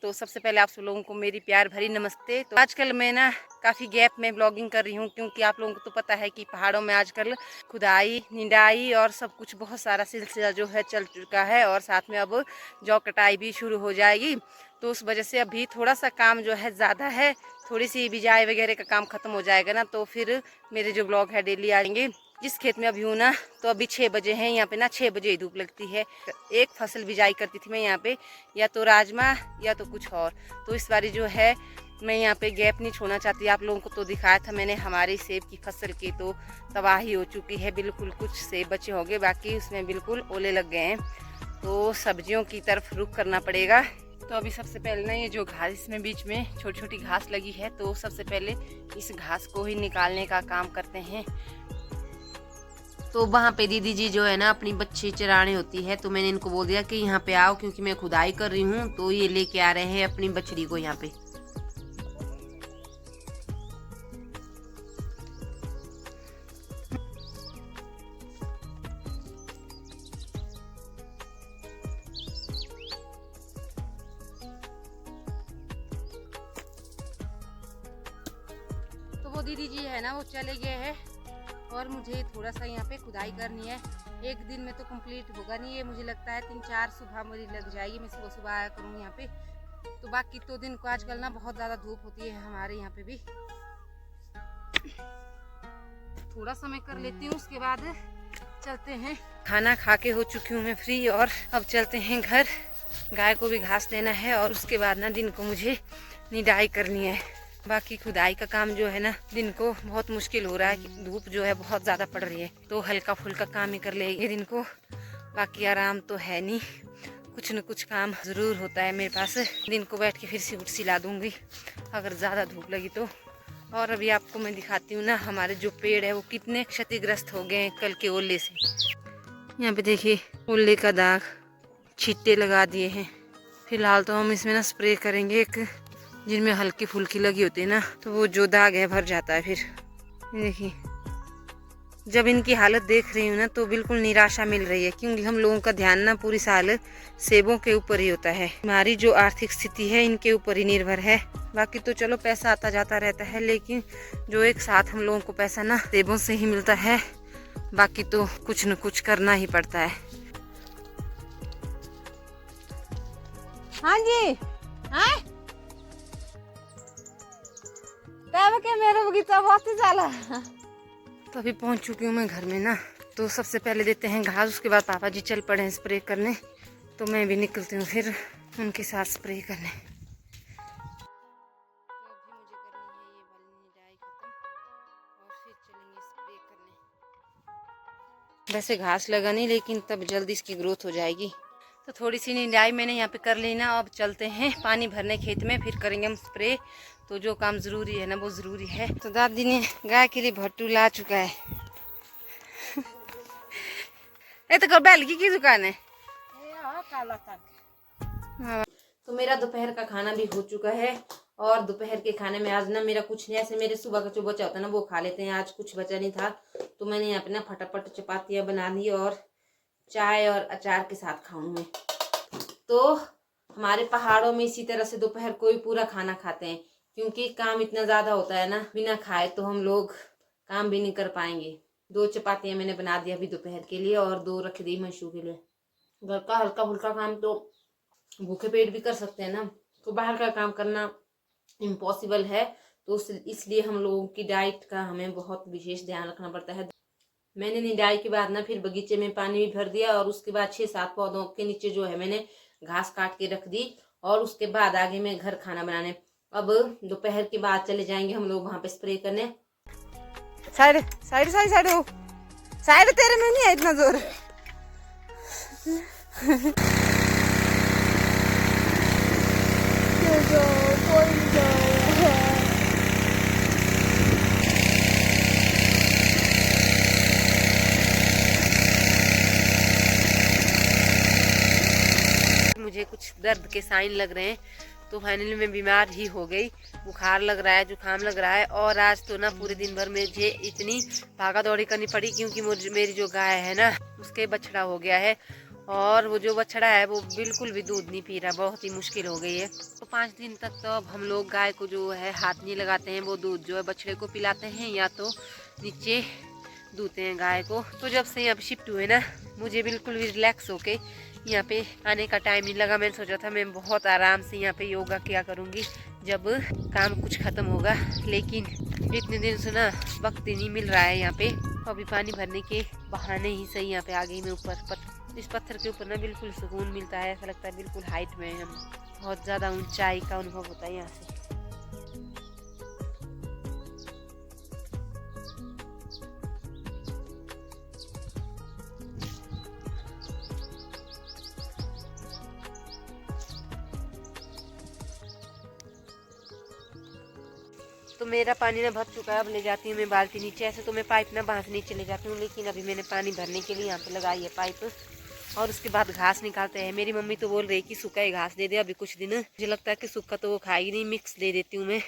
तो सबसे पहले आप सब लोगों को मेरी प्यार भरी नमस्ते। तो आजकल मैं ना काफ़ी गैप में ब्लॉगिंग कर रही हूँ, क्योंकि आप लोगों को तो पता है कि पहाड़ों में आजकल खुदाई, निंदाई और सब कुछ बहुत सारा सिलसिला जो है चल चुका है, और साथ में अब जौ कटाई भी शुरू हो जाएगी। तो उस वजह से अभी थोड़ा सा काम जो है ज़्यादा है, थोड़ी सी बिजाई वगैरह का काम ख़त्म हो जाएगा ना, तो फिर मेरे जो ब्लॉग है डेली आएंगे। जिस खेत में अभी हूँ ना, तो अभी 6 बजे हैं, यहाँ पे ना 6 बजे ही धूप लगती है। एक फसल बिजाई करती थी मैं यहाँ पे, या तो राजमा या तो कुछ और। तो इस बारी जो है मैं यहाँ पे गैप नहीं छोड़ना चाहती। आप लोगों को तो दिखाया था मैंने हमारी सेब की फसल की, तो तबाही हो चुकी है बिल्कुल। कुछ सेब बचे होंगे, बाकी उसमें बिल्कुल ओले लग गए हैं। तो सब्जियों की तरफ रुख करना पड़ेगा। तो अभी सबसे पहले ना ये जो घास इसमें बीच में छोटी छोटी घास लगी है, तो सबसे पहले इस घास को ही निकालने का काम करते हैं। तो वहाँ पे दीदी जी जो है ना अपनी बच्ची चराने होती है, तो मैंने इनको बोल दिया कि यहाँ पे आओ, क्योंकि मैं खुदाई कर रही हूँ। तो ये लेके आ रहे हैं अपनी बछड़ी को यहाँ पे। तो वो दीदी जी है ना वो चले गए हैं, और मुझे थोड़ा सा यहाँ पे खुदाई करनी है। एक दिन में तो कंप्लीट होगा नहीं, ये मुझे लगता है 3-4 सुबह मेरी लग जाएगी। मैं सुबह सुबह आया करूँगी यहाँ पे। तो बाकी तो दिन को आजकल ना बहुत ज़्यादा धूप होती है हमारे यहाँ पे भी। थोड़ा समय कर लेती हूँ, उसके बाद चलते हैं। खाना खा के हो चुकी हूँ मैं फ्री, और अब चलते हैं घर। गाय को भी घास देना है, और उसके बाद ना दिन को मुझे निदाई करनी है। बाकी खुदाई का काम जो है ना दिन को बहुत मुश्किल हो रहा है, कि धूप जो है बहुत ज़्यादा पड़ रही है। तो हल्का फुल्का काम ही कर लेंगे दिन को, बाकी आराम तो है नहीं। कुछ न कुछ काम ज़रूर होता है मेरे पास। दिन को बैठ के फिर से सिला दूँगी अगर ज़्यादा धूप लगी तो। और अभी आपको मैं दिखाती हूँ ना हमारे जो पेड़ है वो कितने क्षतिग्रस्त हो गए हैं कल के ओले से। यहाँ पे देखिए ओले का दाग, छिट्टे लगा दिए हैं। फिलहाल तो हम इसमें ना स्प्रे करेंगे, एक जिनमें हल्की फुल्की लगी होती है ना, तो वो जो दाग है भर जाता है। फिर देखिए जब इनकी हालत देख रही हूँ ना तो बिल्कुल निराशा मिल रही है, क्योंकि हम लोगों का ध्यान ना पूरी साल सेबों के ऊपर ही होता है। हमारी जो आर्थिक स्थिति है इनके ऊपर ही निर्भर है। बाकी तो चलो पैसा आता जाता रहता है, लेकिन जो एक साथ हम लोगों को पैसा ना सेबों से ही मिलता है। बाकी तो कुछ न कुछ करना ही पड़ता है। हाँ जी, हाँ के मेरा बगीचा बहुत ही साला। तो अभी पहुंच चुकी हूँ मैं घर में ना। तो सबसे पहले देते हैं घास, उसके बाद पापा जी चल पड़े हैं स्प्रे करने। तो मैं भी निकलती हूँ फिर उनके साथ स्प्रे करने। वैसे घास लगा नहीं, लेकिन तब जल्दी इसकी ग्रोथ हो जाएगी। तो थोड़ी सी निंदाई मैंने यहाँ पे कर ली ना। अब चलते हैं पानी भरने खेत में, फिर करेंगे हम स्प्रे। तो जो काम ज़रूरी है ना वो ज़रूरी है। तो दादी ने गाय के लिए भट्टू ला चुका है। ये तो बैलगी की दुकान है। हाँ। तो मेरा दोपहर का खाना भी हो चुका है, और दोपहर के खाने में आज ना मेरा कुछ नहीं, ऐसे मेरे सुबह का जो बचा होता है ना वो खा लेते हैं। आज कुछ बचा नहीं था, तो मैंने यहाँ पे ना फटाफट चपातियाँ बना दी, और चाय और अचार के साथ खाऊंगी। तो हमारे पहाड़ों में इसी तरह से दोपहर को ही पूरा खाना खाते हैं, क्योंकि काम इतना ज़्यादा होता है ना, बिना खाए तो हम लोग काम भी नहीं कर पाएंगे। 2 चपातियाँ मैंने बना दी अभी दोपहर के लिए, और 2 रख दी मंशू के लिए। घर का हल्का फुल्का काम तो भूखे पेट भी कर सकते हैं ना, तो बाहर का काम करना इम्पॉसिबल है। तो इसलिए हम लोगों की डाइट का हमें बहुत विशेष ध्यान रखना पड़ता है। मैंने निदाई के बाद ना फिर बगीचे में पानी भी भर दिया, और उसके बाद 6-7 पौधों के नीचे जो है मैंने घास काट के रख दी, और उसके बाद आगे मैं घर खाना बनाने। अब दोपहर के बाद चले जाएंगे हम लोग वहाँ पे स्प्रे करने। साइड साइड साइड साइड हो साइड, तेरे में नहीं है इतना जोर। मुझे कुछ दर्द के साइन लग रहे हैं, तो फाइनली मैं बीमार ही हो गई। बुखार लग रहा है, जुकाम लग रहा है, और आज तो ना पूरे दिन भर मुझे इतनी भागा दौड़ी करनी पड़ी, क्योंकि मेरी जो गाय है ना उसके बछड़ा हो गया है, और वो जो बछड़ा है वो बिल्कुल भी दूध नहीं पी रहा, बहुत ही मुश्किल हो गई है। तो 5 दिन तक तो अब हम लोग गाय को जो है हाथ नहीं लगाते हैं, वो दूध जो है बछड़े को पिलाते हैं या तो नीचे दूते हैं गाय को। तो जब से यहाँ पे शिफ्ट हुए ना, मुझे बिल्कुल भी रिलैक्स होके यहाँ पे आने का टाइम नहीं लगा। मैंने सोचा था मैं बहुत आराम से यहाँ पे योगा किया करूँगी जब काम कुछ खत्म होगा, लेकिन इतने दिन से ना वक्त ही नहीं मिल रहा है यहाँ पे। अभी पानी भरने के बहाने ही सही यहाँ पे आ गई मैं ऊपर। इस पत्थर के ऊपर ना बिल्कुल सुकून मिलता है, ऐसा लगता है बिल्कुल हाइट में हम, बहुत ज़्यादा ऊंचाई का अनुभव होता है यहाँ से। तो मेरा पानी ना भर चुका है, अब ले जाती हूँ मैं बाल्टी नीचे। ऐसे तो मैं पाइप ना बांध नीचे ले जाती हूँ, लेकिन अभी मैंने पानी भरने के लिए यहाँ पे लगाई है पाइप। और उसके बाद घास निकालते हैं। मेरी मम्मी तो बोल रही है कि सूखा ही घास दे दे अभी कुछ दिन। मुझे लगता है कि सूखा तो वो खाएगी नहीं, मिक्स दे देती हूँ मैं।